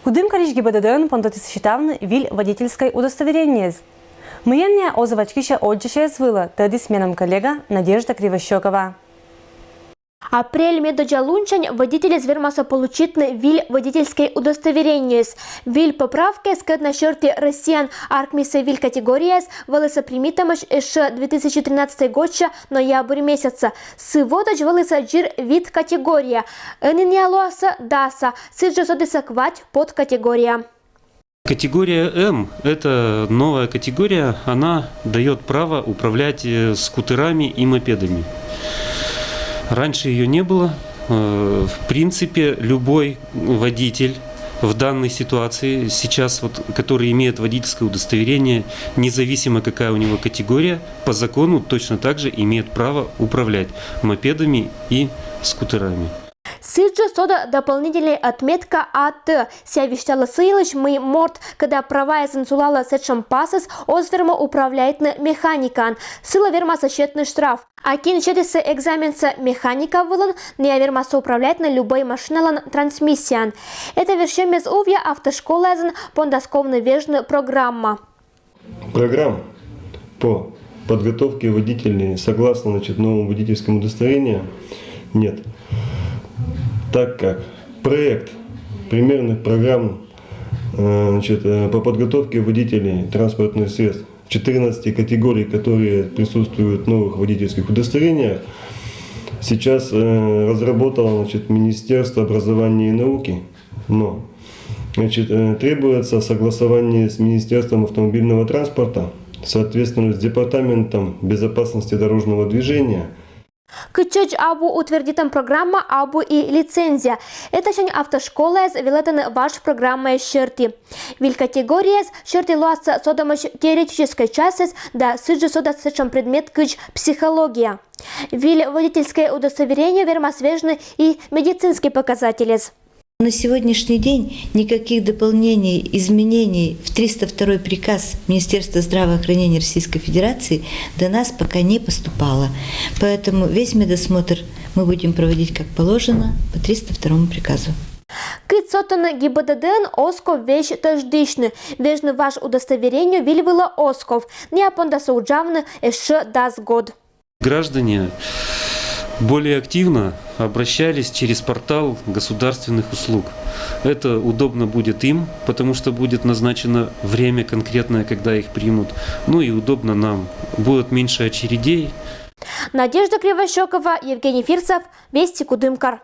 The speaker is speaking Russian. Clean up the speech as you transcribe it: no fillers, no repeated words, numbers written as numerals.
Кудым кариш ГИБДД понтотис считавны виль водительской удостоверение. Мыенне озавачкища отжише свыла, тады сменом коллега Надежда Кривощекова. Апрель медоджалунчань водители звермаса получитны виль водительской удостоверение. Виль поправки скат на черте россиян аркмиса виль категория вылыса примитамаш еще 2013 годча ноябрь месяца. Сыводач вылыса джир вид категория. Эниньялуаса даса сиджа содыса квать под категория. Категория М – это новая категория, она дает право управлять скутерами и мопедами. Раньше ее не было. В принципе, любой водитель в данной ситуации, сейчас который имеет водительское удостоверение, независимо какая у него категория, по закону точно так же имеет право управлять мопедами и скутерами. Сиджа сода дополнительная отметка АТ. Ся вещала сыйлыш мы морт, когда права изансулала сетшам пасас, озверма управляет на механикан. Сыла верма сочетный штраф. А кинчетиса экзаменса механика вылан, не вермаса управлять на любой машиналан трансмиссиян. Это вершем без увья автошкола зан пондосковно вежная программа. Программ по подготовке водителей согласно новому водительскому удостоверению нет. Так как проект примерных программ по подготовке водителей транспортных средств 14 категорий, которые присутствуют в новых водительских удостоверениях, сейчас разработало Министерство образования и науки, но требуется согласование с Министерством автомобильного транспорта, соответственно с Департаментом безопасности дорожного движения. Кычач абу утвердитам программа, абу и лицензия. Это шань автошкола вилетен ваш программа щерти. Виль категория щерти луаса содамаш теоретической части да сыджи сода сычам предмет кыч психология. Виль водительское удостоверение верма свежны и медицинские показатели. На сегодняшний день никаких дополнений, изменений в 302 приказ Министерства здравоохранения Российской Федерации до нас пока не поступало. Поэтому весь медосмотр мы будем проводить как положено по 302 приказу. Кыцотана ГИБДД Осков вещь тождичны. Вежны ваш удостоверение вильвыла Осков. Не апондаса уджавны еще даст год. Граждане более активно обращались через портал государственных услуг. Это удобно будет им, потому что будет назначено время конкретное, когда их примут. Ну и удобно нам. Будет меньше очередей. Надежда Кривощекова, Евгений Фирсов, Вести Кудымкар.